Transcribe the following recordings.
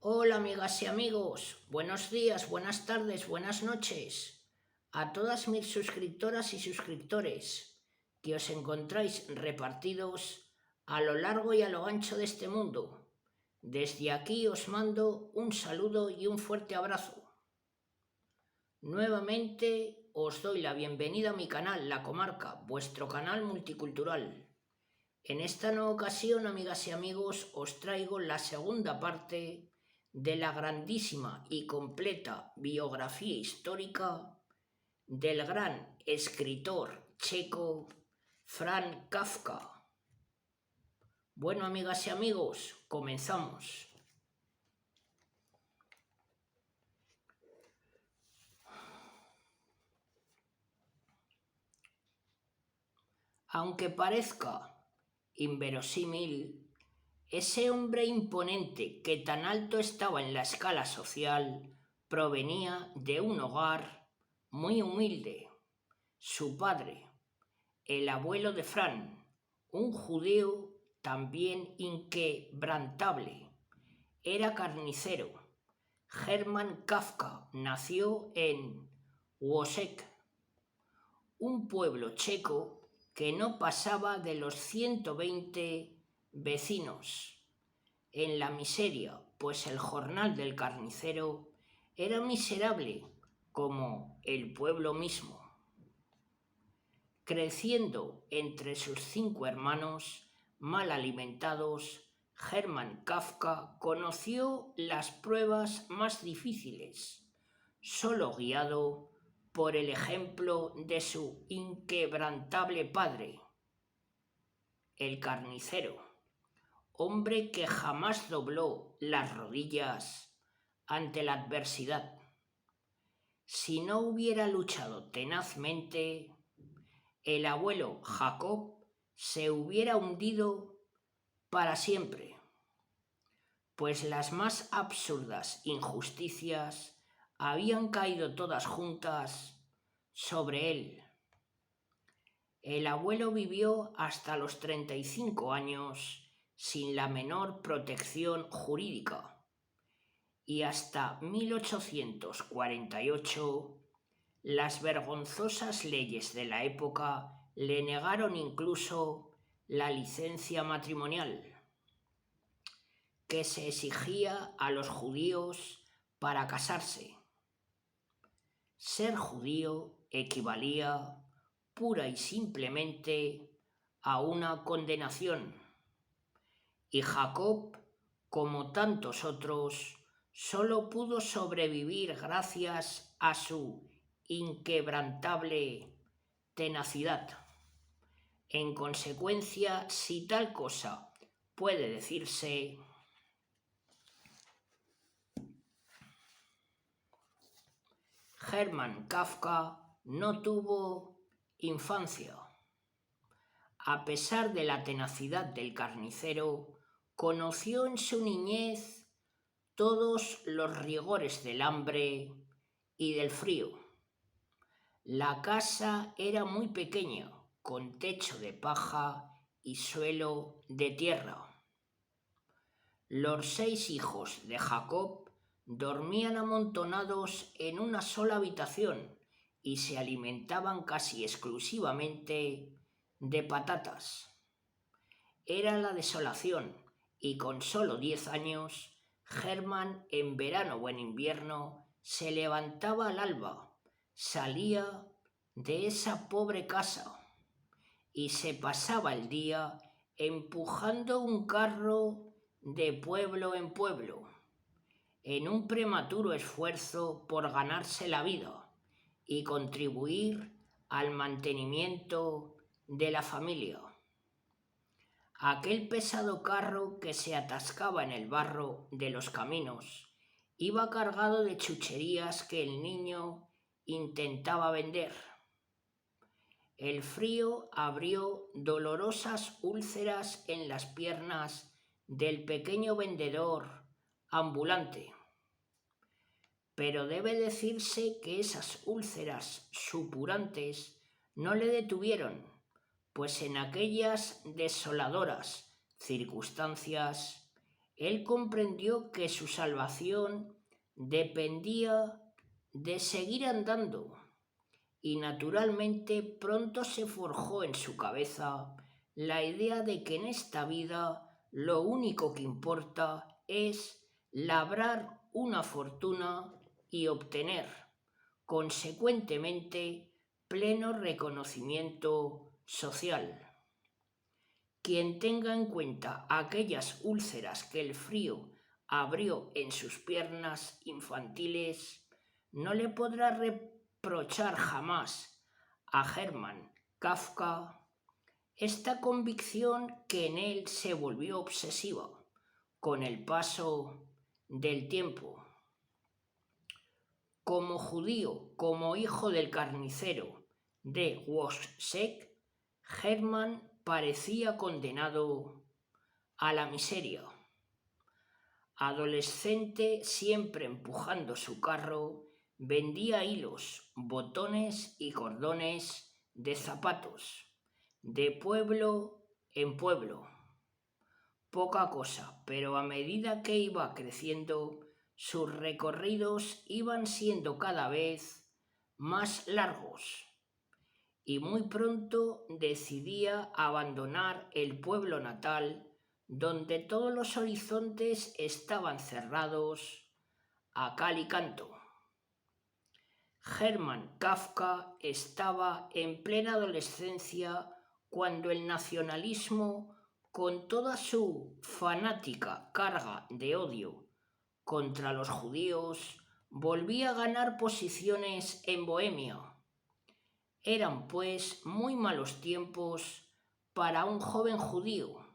Hola amigas y amigos, buenos días, buenas tardes, buenas noches a todas mis suscriptoras y suscriptores que os encontráis repartidos a lo largo y a lo ancho de este mundo. Desde aquí os mando un saludo y un fuerte abrazo. Nuevamente os doy la bienvenida a mi canal, La Comarca, vuestro canal multicultural. En esta nueva ocasión, amigas y amigos, os traigo la segunda parte de la grandísima y completa biografía histórica del gran escritor checo Franz Kafka. Bueno, amigas y amigos, comenzamos. Aunque parezca inverosímil, ese hombre imponente que tan alto estaba en la escala social provenía de un hogar muy humilde. Su padre, el abuelo de Fran, un judío también inquebrantable, era carnicero. Hermann Kafka nació en Wozzeck, un pueblo checo que no pasaba de los 120 vecinos. En la miseria, pues el jornal del carnicero era miserable como el pueblo mismo. Creciendo entre sus 5 hermanos mal alimentados, Hermann Kafka conoció las pruebas más difíciles, solo guiado por el ejemplo de su inquebrantable padre, el carnicero, hombre que jamás dobló las rodillas ante la adversidad. Si no hubiera luchado tenazmente, el abuelo Jacob se hubiera hundido para siempre, pues las más absurdas injusticias habían caído todas juntas sobre él. El abuelo vivió hasta los 35 años sin la menor protección jurídica y hasta 1848 las vergonzosas leyes de la época le negaron incluso la licencia matrimonial que se exigía a los judíos para casarse. Ser judío equivalía pura y simplemente a una condenación, y Jacob, como tantos otros, solo pudo sobrevivir gracias a su inquebrantable tenacidad. En consecuencia, si tal cosa puede decirse, Hermann Kafka no tuvo infancia. A pesar de la tenacidad del carnicero, conoció en su niñez todos los rigores del hambre y del frío. La casa era muy pequeña, con techo de paja y suelo de tierra. Los 6 hijos de Jacob dormían amontonados en una sola habitación y se alimentaban casi exclusivamente de patatas. Era la desolación, y con solo 10 años, Hermann, en verano o en invierno, se levantaba al alba, salía de esa pobre casa y se pasaba el día empujando un carro de pueblo en pueblo, en un prematuro esfuerzo por ganarse la vida y contribuir al mantenimiento de la familia. Aquel pesado carro que se atascaba en el barro de los caminos iba cargado de chucherías que el niño intentaba vender. El frío abrió dolorosas úlceras en las piernas del pequeño vendedor ambulante. Pero debe decirse que esas úlceras supurantes no le detuvieron, pues en aquellas desoladoras circunstancias él comprendió que su salvación dependía de seguir andando y naturalmente pronto se forjó en su cabeza la idea de que en esta vida lo único que importa es labrar una fortuna y obtener, consecuentemente, pleno reconocimiento social. Quien tenga en cuenta aquellas úlceras que el frío abrió en sus piernas infantiles, no le podrá reprochar jamás a Hermann Kafka esta convicción que en él se volvió obsesiva con el paso del tiempo. Como judío, como hijo del carnicero de Wozzeck, Hermann parecía condenado a la miseria. Adolescente, siempre empujando su carro, vendía hilos, botones y cordones de zapatos, de pueblo en pueblo. Poca cosa, pero a medida que iba creciendo, sus recorridos iban siendo cada vez más largos. Y muy pronto decidía abandonar el pueblo natal, donde todos los horizontes estaban cerrados a cal y canto. Hermann Kafka estaba en plena adolescencia cuando el nacionalismo, con toda su fanática carga de odio contra los judíos, volvía a ganar posiciones en Bohemia. Eran, pues, muy malos tiempos para un joven judío,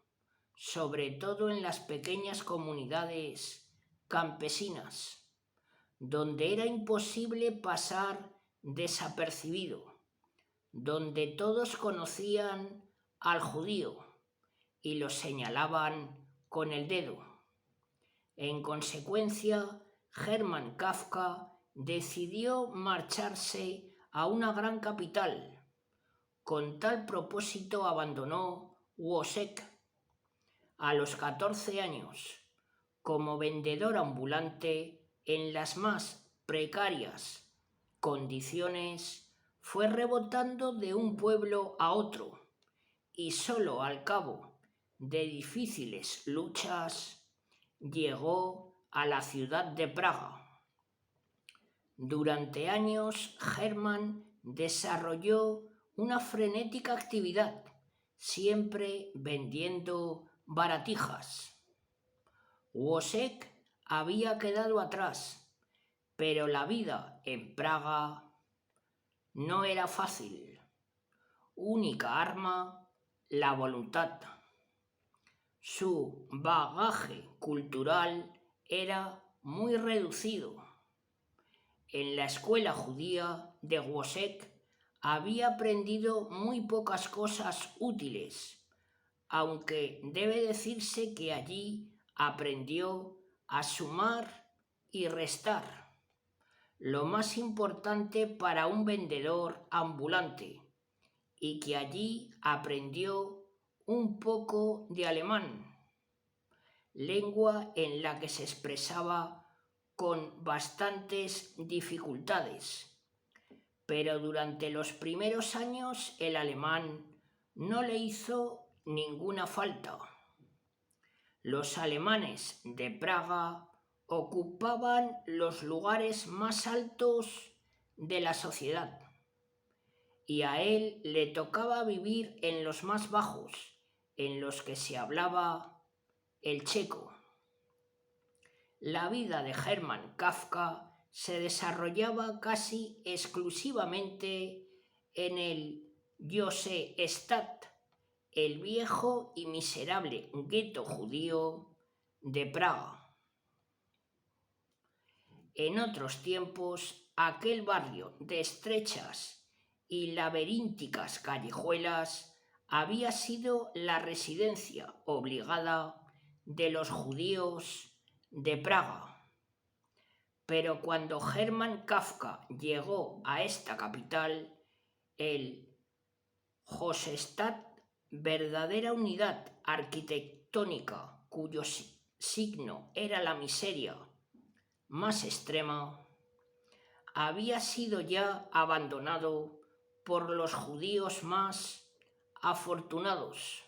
sobre todo en las pequeñas comunidades campesinas, donde era imposible pasar desapercibido, donde todos conocían al judío y lo señalaban con el dedo. En consecuencia, Hermann Kafka decidió marcharse a una gran capital. Con tal propósito abandonó Wozzeck a los 14 años como vendedor ambulante en las más precarias condiciones. Fue rebotando de un pueblo a otro y solo al cabo de difíciles luchas llegó a la ciudad de Praga. Durante años, Hermann desarrolló una frenética actividad, siempre vendiendo baratijas. Wozzeck había quedado atrás, pero la vida en Praga no era fácil. Única arma, la voluntad. Su bagaje cultural era muy reducido. En la escuela judía de Wozzeck había aprendido muy pocas cosas útiles, aunque debe decirse que allí aprendió a sumar y restar, lo más importante para un vendedor ambulante, y que allí aprendió un poco de alemán, lengua en la que se expresaba con bastantes dificultades. Pero durante los primeros años el alemán no le hizo ninguna falta. Los alemanes de Praga ocupaban los lugares más altos de la sociedad y a él le tocaba vivir en los más bajos, en los que se hablaba el checo. La vida de Hermann Kafka se desarrollaba casi exclusivamente en el Josefstadt, el viejo y miserable gueto judío de Praga. En otros tiempos, aquel barrio de estrechas y laberínticas callejuelas había sido la residencia obligada de los judíos de Praga. Pero cuando Hermann Kafka llegó a esta capital, el Josefstadt, verdadera unidad arquitectónica cuyo signo era la miseria más extrema, había sido ya abandonado por los judíos más afortunados.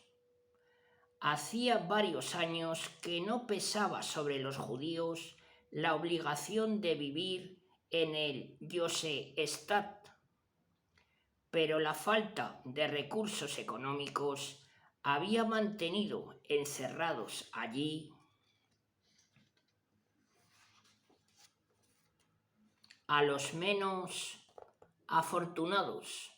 Hacía varios años que no pesaba sobre los judíos la obligación de vivir en el Josefstadt, pero la falta de recursos económicos había mantenido encerrados allí a los menos afortunados,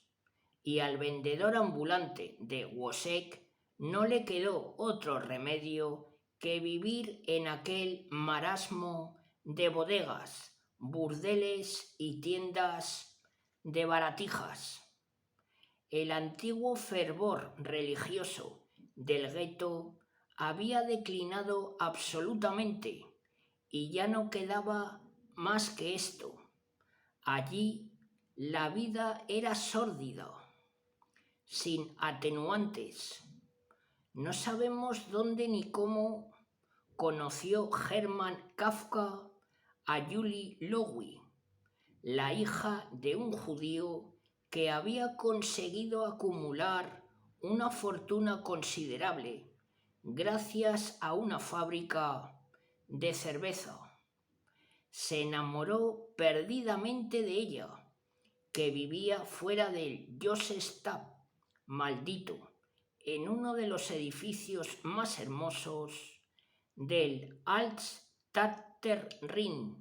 y al vendedor ambulante de Wozzeck no le quedó otro remedio que vivir en aquel marasmo de bodegas, burdeles y tiendas de baratijas. El antiguo fervor religioso del gueto había declinado absolutamente y ya no quedaba más que esto. Allí la vida era sórdida, sin atenuantes. No sabemos dónde ni cómo conoció Hermann Kafka a Julie Lowy, la hija de un judío que había conseguido acumular una fortuna considerable gracias a una fábrica de cerveza. Se enamoró perdidamente de ella, que vivía fuera del Josefstadt maldito, en uno de los edificios más hermosos del Altstadter Ring,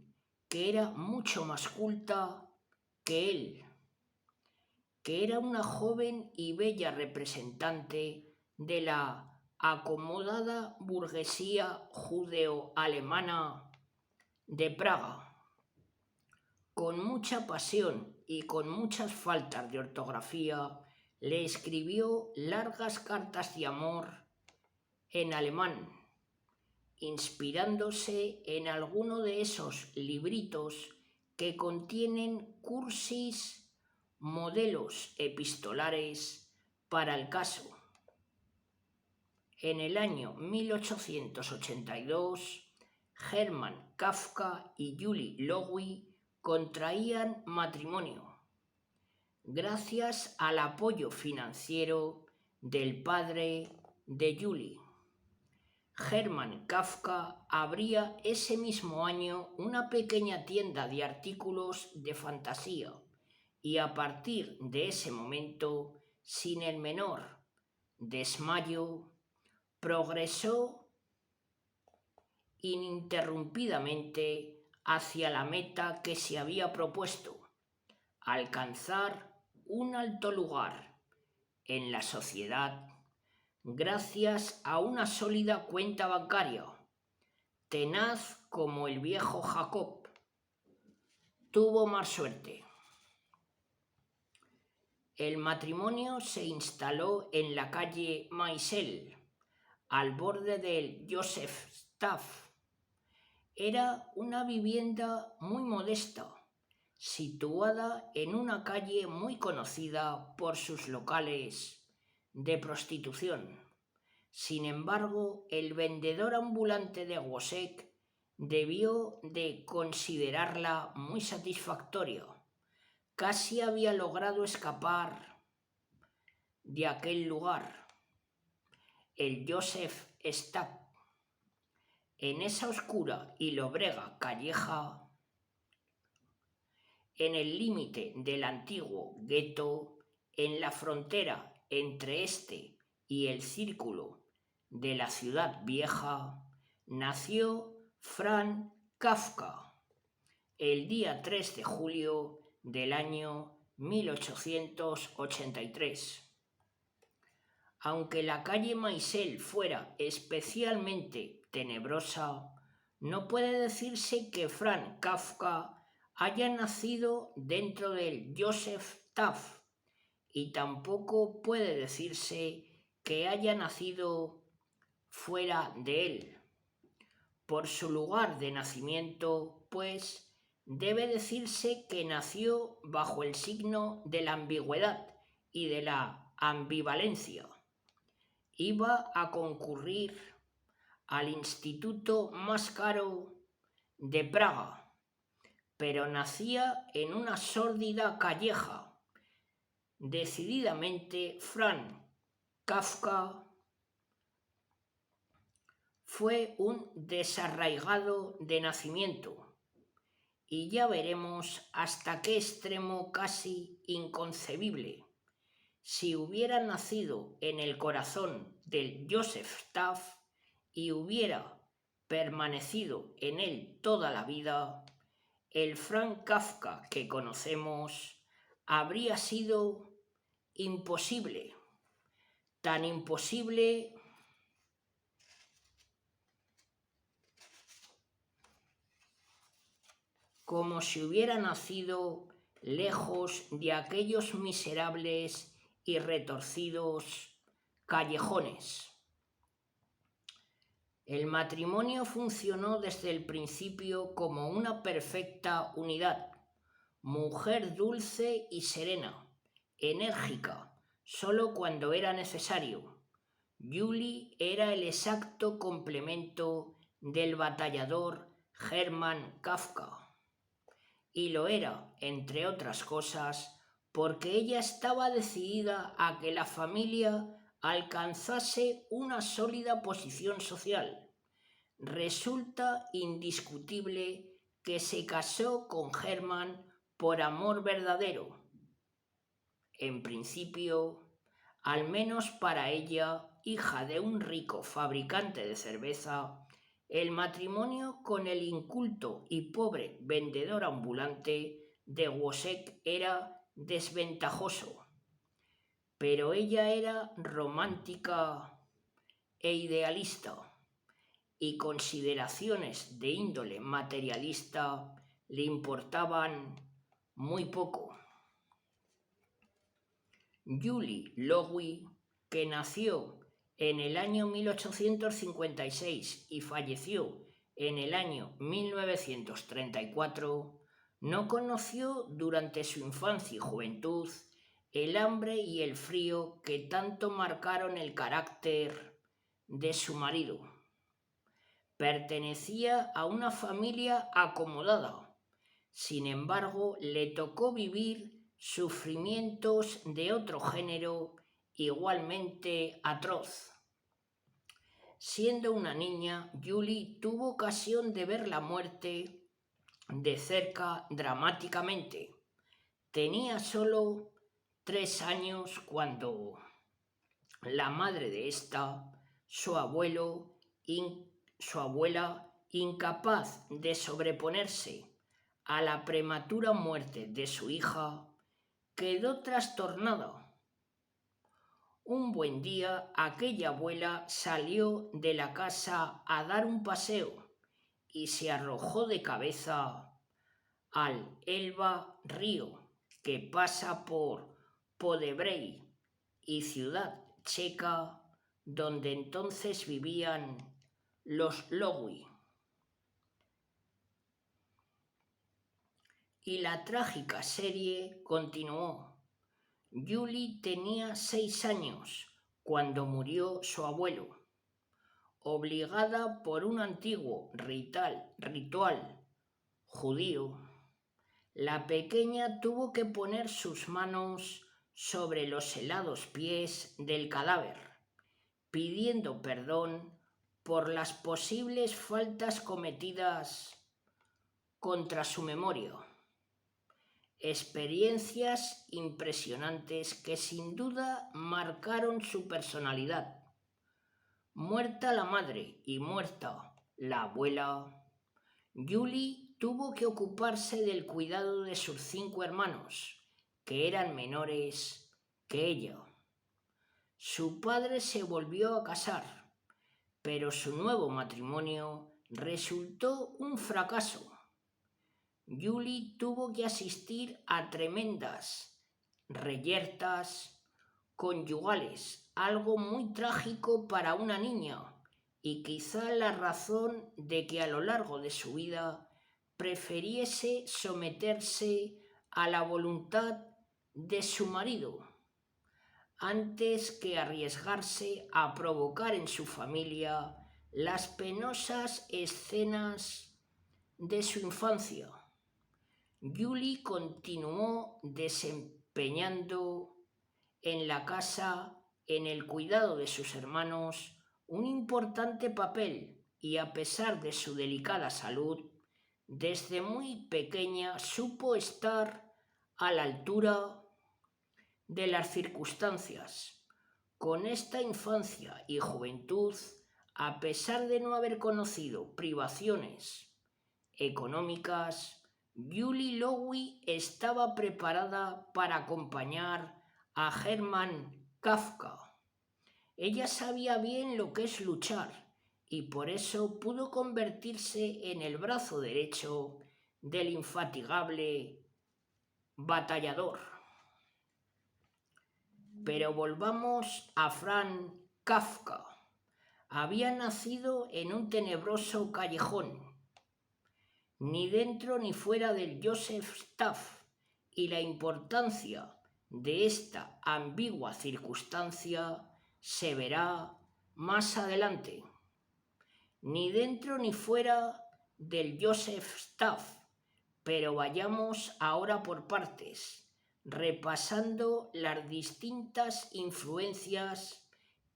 que era mucho más culta que él, que era una joven y bella representante de la acomodada burguesía judeo-alemana de Praga. Con mucha pasión y con muchas faltas de ortografía, le escribió largas cartas de amor en alemán, inspirándose en alguno de esos libritos que contienen cursis, modelos epistolares para el caso. En el año 1882, Hermann Kafka y Julie Lowy contraían matrimonio, gracias al apoyo financiero del padre de Julie. Hermann Kafka abría ese mismo año una pequeña tienda de artículos de fantasía y a partir de ese momento, sin el menor desmayo, progresó ininterrumpidamente hacia la meta que se había propuesto: alcanzar un alto lugar en la sociedad gracias a una sólida cuenta bancaria, tenaz como el viejo Jacob. Tuvo más suerte. El matrimonio se instaló en la calle Maisel, al borde del Josefstadt. Era una vivienda muy modesta, situada en una calle muy conocida por sus locales de prostitución. Sin embargo, el vendedor ambulante de Wozzeck debió de considerarla muy satisfactoria. Casi había logrado escapar de aquel lugar, el Josefstadt. En esa oscura y lóbrega calleja, en el límite del antiguo gueto, en la frontera entre este y el círculo de la ciudad vieja, nació Franz Kafka el día 3 de julio del año 1883. Aunque la calle Maisel fuera especialmente tenebrosa, no puede decirse que Franz Kafka haya nacido dentro del Josefstadt y tampoco puede decirse que haya nacido fuera de él. Por su lugar de nacimiento, pues, debe decirse que nació bajo el signo de la ambigüedad y de la ambivalencia. Iba a concurrir al instituto más caro de Praga, pero nacía en una sórdida calleja. Decididamente, Franz Kafka fue un desarraigado de nacimiento, y ya veremos hasta qué extremo casi inconcebible. Si hubiera nacido en el corazón del Joseph Staff y hubiera permanecido en él toda la vida, el Franz Kafka que conocemos habría sido imposible, tan imposible como si hubiera nacido lejos de aquellos miserables y retorcidos callejones. El matrimonio funcionó desde el principio como una perfecta unidad, mujer dulce y serena, enérgica, solo cuando era necesario. Julie era el exacto complemento del batallador Hermann Kafka. Y lo era, entre otras cosas, porque ella estaba decidida a que la familia alcanzase una sólida posición social. Resulta indiscutible que se casó con Hermann por amor verdadero. En principio, al menos para ella, hija de un rico fabricante de cerveza, el matrimonio con el inculto y pobre vendedor ambulante de Wozzeck era desventajoso. Pero ella era romántica e idealista, y consideraciones de índole materialista le importaban muy poco. Julie Lowy, que nació en el año 1856 y falleció en el año 1934, no conoció durante su infancia y juventud el hambre y el frío que tanto marcaron el carácter de su marido. Pertenecía a una familia acomodada. Sin embargo, le tocó vivir sufrimientos de otro género igualmente atroz. Siendo una niña, Julie tuvo ocasión de ver la muerte de cerca dramáticamente. Tenía solo 3 años cuando la madre de esta, su abuela, incapaz de sobreponerse a la prematura muerte de su hija, quedó trastornada. Un buen día, aquella abuela salió de la casa a dar un paseo y se arrojó de cabeza al Elba río que pasa por Podebrey y Ciudad Checa, donde entonces vivían los Lowy. Y la trágica serie continuó. Julie tenía 6 años cuando murió su abuelo. Obligada por un antiguo ritual judío, la pequeña tuvo que poner sus manos sobre los helados pies del cadáver, pidiendo perdón por las posibles faltas cometidas contra su memoria. Experiencias impresionantes que sin duda marcaron su personalidad. Muerta la madre y muerta la abuela, Julie tuvo que ocuparse del cuidado de sus 5 hermanos, que eran menores que ella. Su padre se volvió a casar, pero su nuevo matrimonio resultó un fracaso. Julie tuvo que asistir a tremendas reyertas conyugales, algo muy trágico para una niña y quizá la razón de que a lo largo de su vida prefiriese someterse a la voluntad de su marido antes que arriesgarse a provocar en su familia las penosas escenas de su infancia. Julie continuó desempeñando en la casa, en el cuidado de sus hermanos, un importante papel y a pesar de su delicada salud, desde muy pequeña supo estar a la altura de las circunstancias. Con esta infancia y juventud, a pesar de no haber conocido privaciones económicas, Julie Lowy estaba preparada para acompañar a Hermann Kafka. Ella sabía bien lo que es luchar y por eso pudo convertirse en el brazo derecho del infatigable batallador. Pero volvamos a Franz Kafka. Había nacido en un tenebroso callejón, ni dentro ni fuera del Josefstadt, y la importancia de esta ambigua circunstancia se verá más adelante. Ni dentro ni fuera del Josefstadt, pero vayamos ahora por partes, repasando las distintas influencias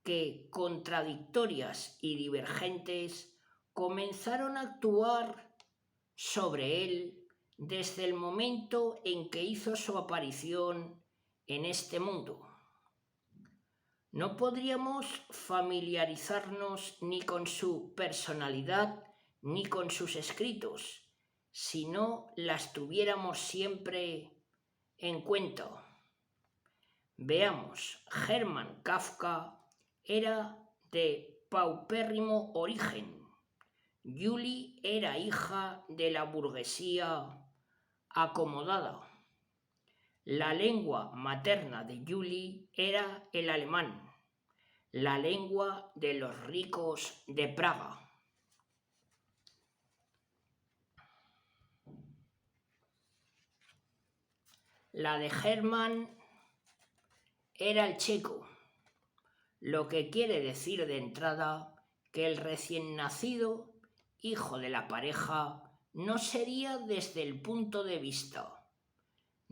que, contradictorias y divergentes, comenzaron a actuar sobre él desde el momento en que hizo su aparición en este mundo. No podríamos familiarizarnos ni con su personalidad ni con sus escritos si no las tuviéramos siempre en cuenta. Veamos, Hermann Kafka era de paupérrimo origen. Julie era hija de la burguesía acomodada. La lengua materna de Julie era el alemán, la lengua de los ricos de Praga. La de Hermann era el checo, lo que quiere decir de entrada que el recién nacido, hijo de la pareja, no sería desde el punto de vista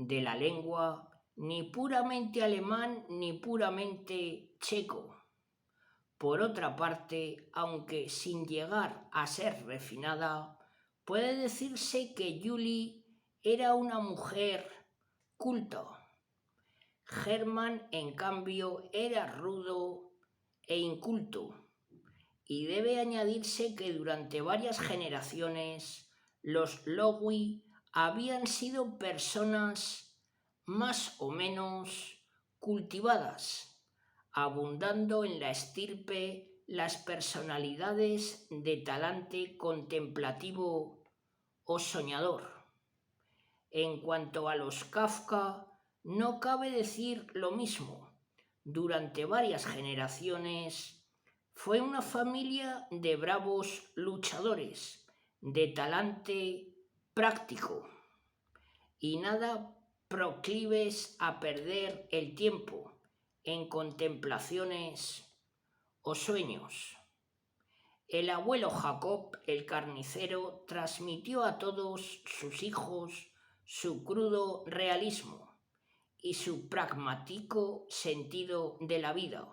de la lengua ni puramente alemán ni puramente checo. Por otra parte, aunque sin llegar a ser refinada, puede decirse que Julie era una mujer culta. Hermann, en cambio, era rudo e inculto. Y debe añadirse que durante varias generaciones los Lowy habían sido personas más o menos cultivadas, abundando en la estirpe las personalidades de talante contemplativo o soñador. En cuanto a los Kafka, no cabe decir lo mismo. Durante varias generaciones fue una familia de bravos luchadores, de talante práctico y nada proclives a perder el tiempo en contemplaciones o sueños. El abuelo Jacob, el carnicero, transmitió a todos sus hijos su crudo realismo y su pragmático sentido de la vida.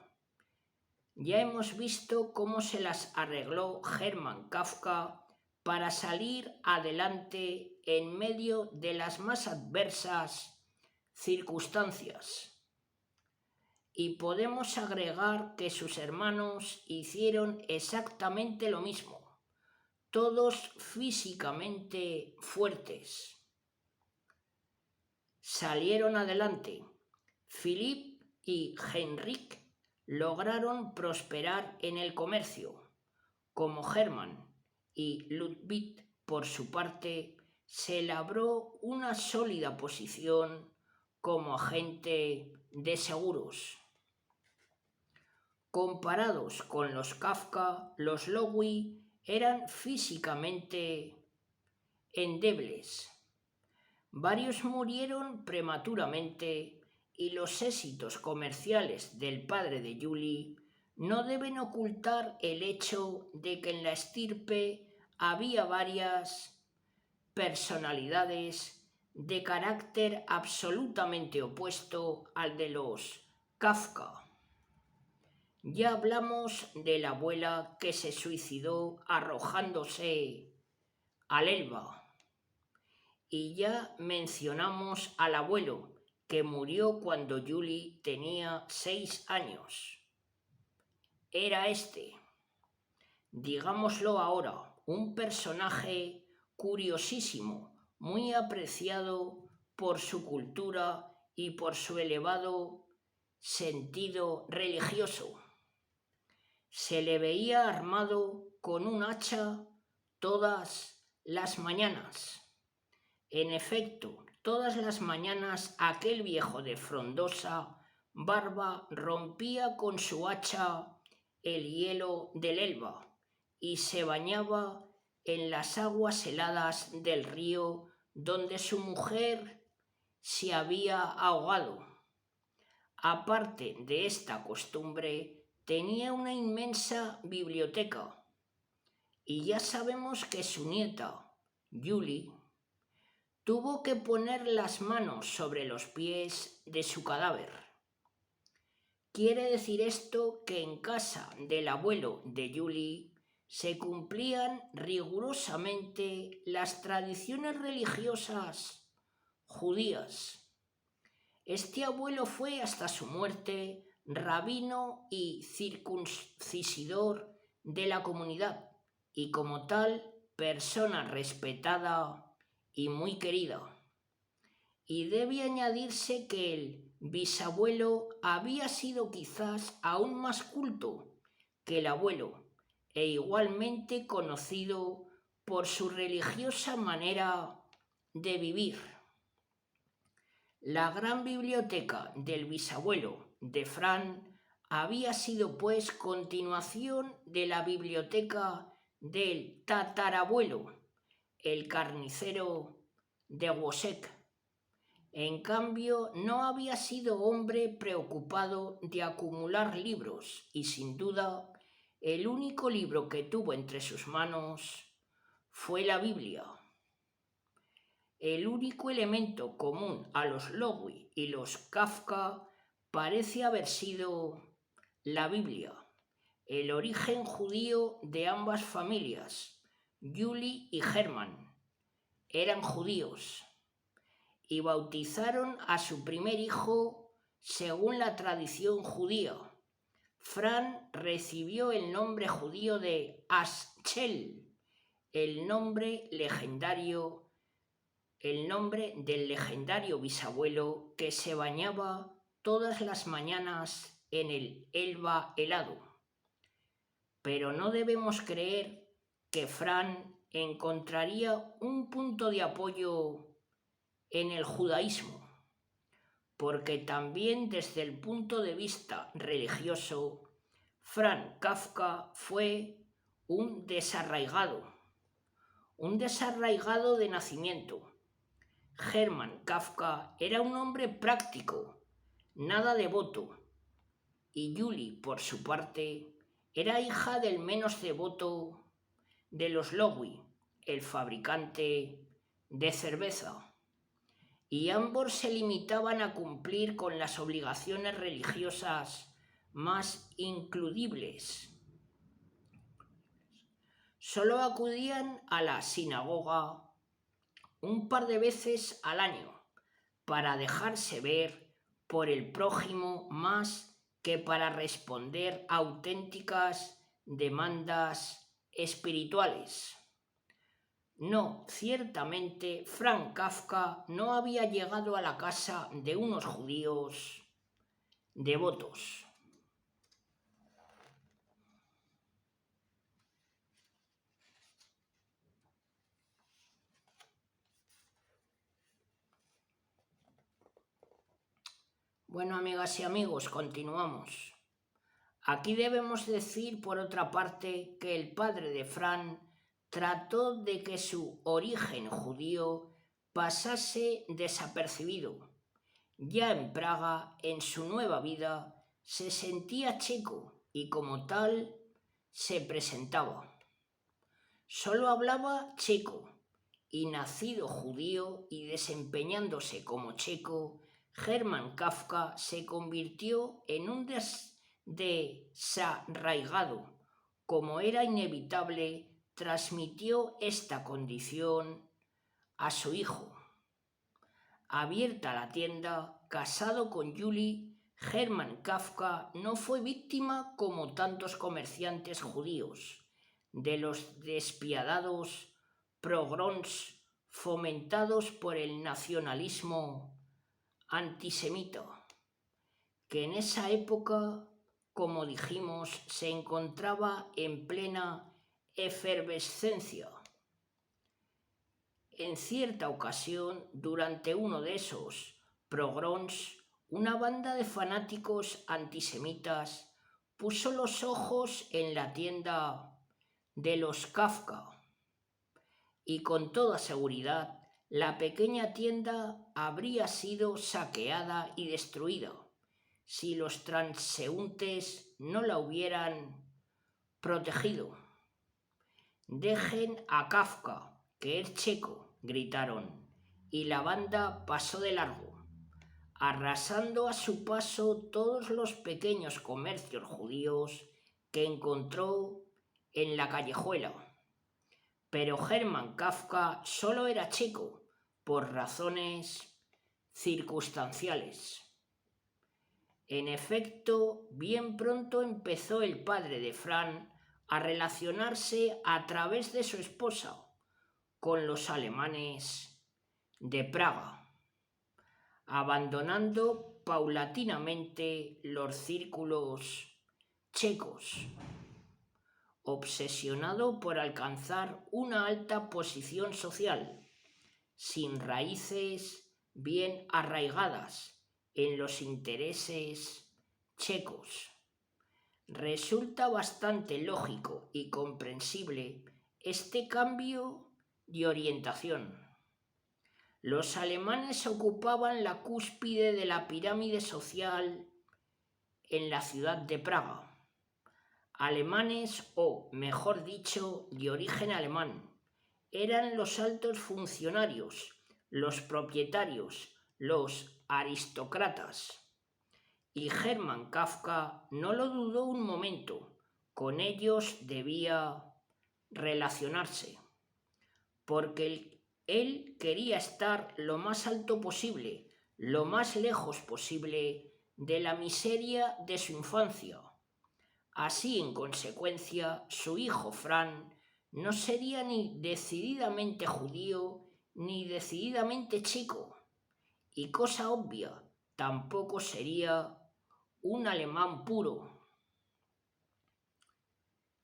Ya hemos visto cómo se las arregló Hermann Kafka para salir adelante en medio de las más adversas circunstancias. Y podemos agregar que sus hermanos hicieron exactamente lo mismo, todos físicamente fuertes. Salieron adelante. Philipp y Heinrich lograron prosperar en el comercio, como Hermann, y Ludwig, por su parte, se labró una sólida posición como agente de seguros. Comparados con los Kafka, los Lowy eran físicamente endebles. Varios murieron prematuramente y los éxitos comerciales del padre de Julie no deben ocultar el hecho de que en la estirpe había varias personalidades de carácter absolutamente opuesto al de los Kafka. Ya hablamos de la abuela que se suicidó arrojándose al Elba. Y ya mencionamos al abuelo, que murió cuando Julie tenía 6 años. Era digámoslo ahora, un personaje curiosísimo, muy apreciado por su cultura y por su elevado sentido religioso. Se le veía armado con un hacha todas las mañanas. En efecto, todas las mañanas aquel viejo de frondosa barba rompía con su hacha el hielo del Elba y se bañaba en las aguas heladas del río donde su mujer se había ahogado. Aparte de esta costumbre, tenía una inmensa biblioteca y ya sabemos que su nieta, Julie, tuvo que poner las manos sobre los pies de su cadáver. Quiere decir esto que en casa del abuelo de Julie se cumplían rigurosamente las tradiciones religiosas judías. Este abuelo fue hasta su muerte rabino y circuncisidor de la comunidad y como tal persona respetada y muy querida. Y debe añadirse que el bisabuelo había sido quizás aún más culto que el abuelo e igualmente conocido por su religiosa manera de vivir. La gran biblioteca del bisabuelo de Fran había sido pues continuación de la biblioteca del tatarabuelo, el carnicero de Wozzeck. En cambio, no había sido hombre preocupado de acumular libros y sin duda el único libro que tuvo entre sus manos fue la Biblia. El único elemento común a los Lowy y los Kafka parece haber sido la Biblia, el origen judío de ambas familias. Julie y Hermann eran judíos y bautizaron a su primer hijo según la tradición judía. Fran recibió el nombre judío de Aschel, el nombre del legendario bisabuelo que se bañaba todas las mañanas en el Elba helado. Pero no debemos creer que Fran encontraría un punto de apoyo en el judaísmo, porque también desde el punto de vista religioso, Franz Kafka fue un desarraigado de nacimiento. Hermann Kafka era un hombre práctico, nada devoto, y Julie, por su parte, era hija del menos devoto de los Lowy, el fabricante de cerveza. Y ambos se limitaban a cumplir con las obligaciones religiosas más includibles. Solo acudían a la sinagoga un par de veces al año para dejarse ver por el prójimo más que para responder a auténticas demandas espirituales. No, ciertamente, Franz Kafka no había llegado a la casa de unos judíos devotos. Bueno, amigas y amigos, continuamos. Aquí debemos decir, por otra parte, que el padre de Fran trató de que su origen judío pasase desapercibido. Ya en Praga, en su nueva vida, se sentía checo y como tal se presentaba. Solo hablaba checo y nacido judío y desempeñándose como checo, Hermann Kafka se convirtió en un desarraigado. Como era inevitable, transmitió esta condición a su hijo. Abierta la tienda, casado con Julie, Hermann Kafka no fue víctima, como tantos comerciantes judíos, de los despiadados pogroms fomentados por el nacionalismo antisemita, que en esa época, como dijimos, se encontraba en plena efervescencia. En cierta ocasión, durante uno de esos pogroms, una banda de fanáticos antisemitas puso los ojos en la tienda de los Kafka y con toda seguridad la pequeña tienda habría sido saqueada y destruida si los transeúntes no la hubieran protegido. «Dejen a Kafka, que es checo», gritaron, y la banda pasó de largo, arrasando a su paso todos los pequeños comercios judíos que encontró en la callejuela. Pero Hermann Kafka solo era checo por razones circunstanciales. En efecto, bien pronto empezó el padre de Fran a relacionarse a través de su esposa con los alemanes de Praga, abandonando paulatinamente los círculos checos, obsesionado por alcanzar una alta posición social, sin raíces bien arraigadas en los intereses checos. Resulta bastante lógico y comprensible este cambio de orientación. Los alemanes ocupaban la cúspide de la pirámide social en la ciudad de Praga. Alemanes, o mejor dicho, de origen alemán, eran los altos funcionarios, los propietarios, los aristócratas. Y Hermann Kafka no lo dudó un momento, con ellos debía relacionarse, porque él quería estar lo más alto posible, lo más lejos posible de la miseria de su infancia. Así, en consecuencia, su hijo Fran no sería ni decididamente judío ni decididamente checo, y cosa obvia, tampoco sería un alemán puro.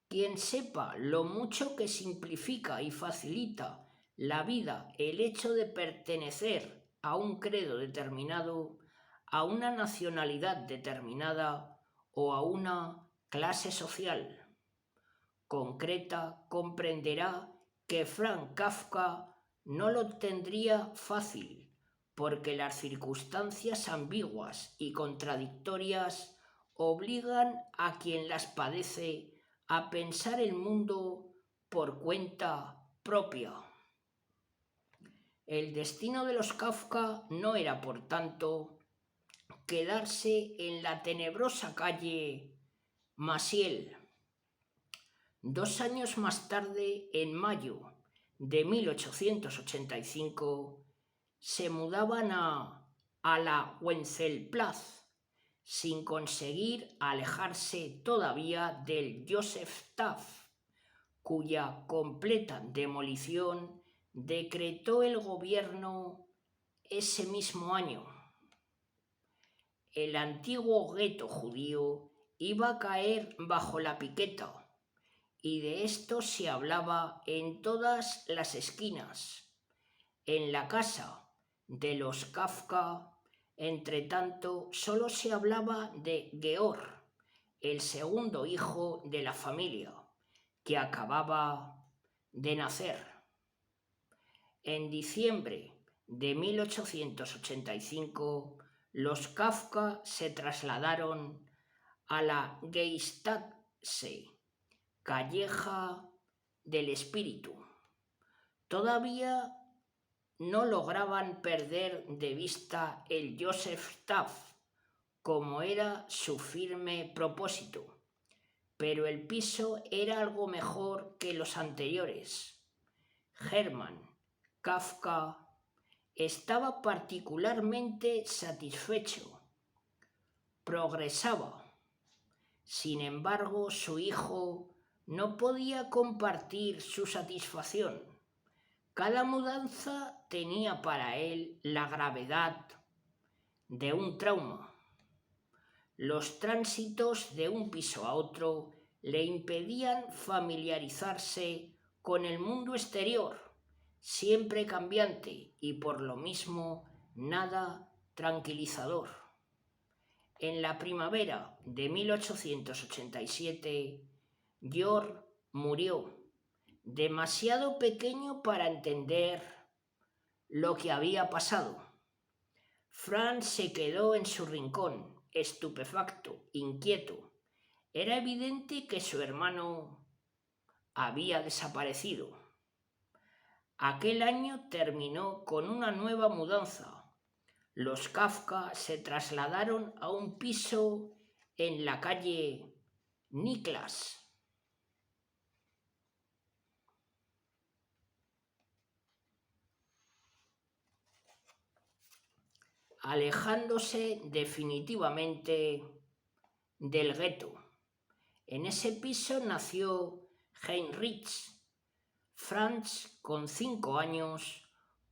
Quien sepa lo mucho que simplifica y facilita la vida el hecho de pertenecer a un credo determinado, a una nacionalidad determinada o a una clase social concreta, comprenderá que Franz Kafka no lo tendría fácil, porque las circunstancias ambiguas y contradictorias obligan a quien las padece a pensar el mundo por cuenta propia. El destino de los Kafka no era, por tanto, quedarse en la tenebrosa calle Massiel. 2 años más tarde, en mayo de 1885, se mudaban a la Wenzelplatz, sin conseguir alejarse todavía del Josefstadt, cuya completa demolición decretó el gobierno ese mismo año. El antiguo gueto judío iba a caer bajo la piqueta, y de esto se hablaba en todas las esquinas. En la casa de los Kafka, entre tanto, solo se hablaba de Georg, el segundo hijo de la familia, que acababa de nacer. En diciembre de 1885, los Kafka se trasladaron a la Gestasse, calleja del espíritu. Todavía no lograban perder de vista el Joseph Staff, como era su firme propósito, pero el piso era algo mejor que los anteriores. Hermann Kafka estaba particularmente satisfecho. Progresaba. Sin embargo, su hijo no podía compartir su satisfacción. Cada mudanza tenía para él la gravedad de un trauma. Los tránsitos de un piso a otro le impedían familiarizarse con el mundo exterior, siempre cambiante y por lo mismo nada tranquilizador. En la primavera de 1887, Georg murió, demasiado pequeño para entender lo que había pasado. Franz se quedó en su rincón, estupefacto, inquieto. Era evidente que su hermano había desaparecido. Aquel año terminó con una nueva mudanza. Los Kafka se trasladaron a un piso en la calle Niklas. Alejándose definitivamente del gueto. En ese piso nació Heinrich. Franz, con 5 años,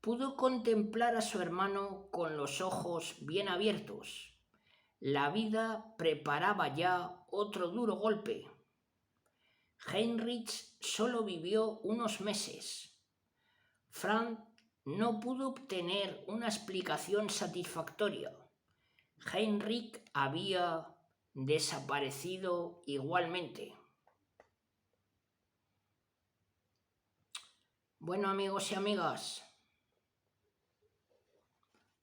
pudo contemplar a su hermano con los ojos bien abiertos. La vida preparaba ya otro duro golpe. Heinrich solo vivió unos meses. Franz no pudo obtener una explicación satisfactoria. Heinrich había desaparecido igualmente. Bueno, amigos y amigas,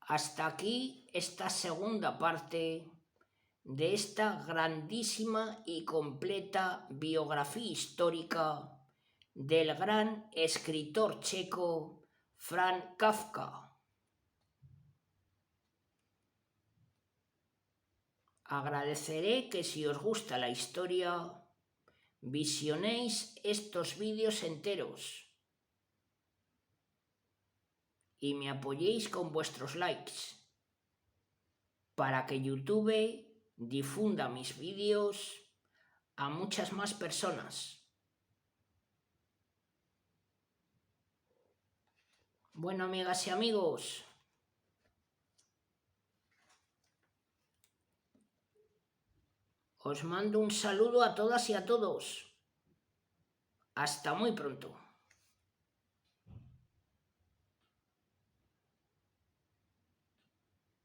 hasta aquí esta segunda parte de esta grandísima y completa biografía histórica del gran escritor checo Franz Kafka. Agradeceré que si os gusta la historia, visionéis estos vídeos enteros y me apoyéis con vuestros likes para que YouTube difunda mis vídeos a muchas más personas. Bueno, amigas y amigos, os mando un saludo a todas y a todos. Hasta muy pronto.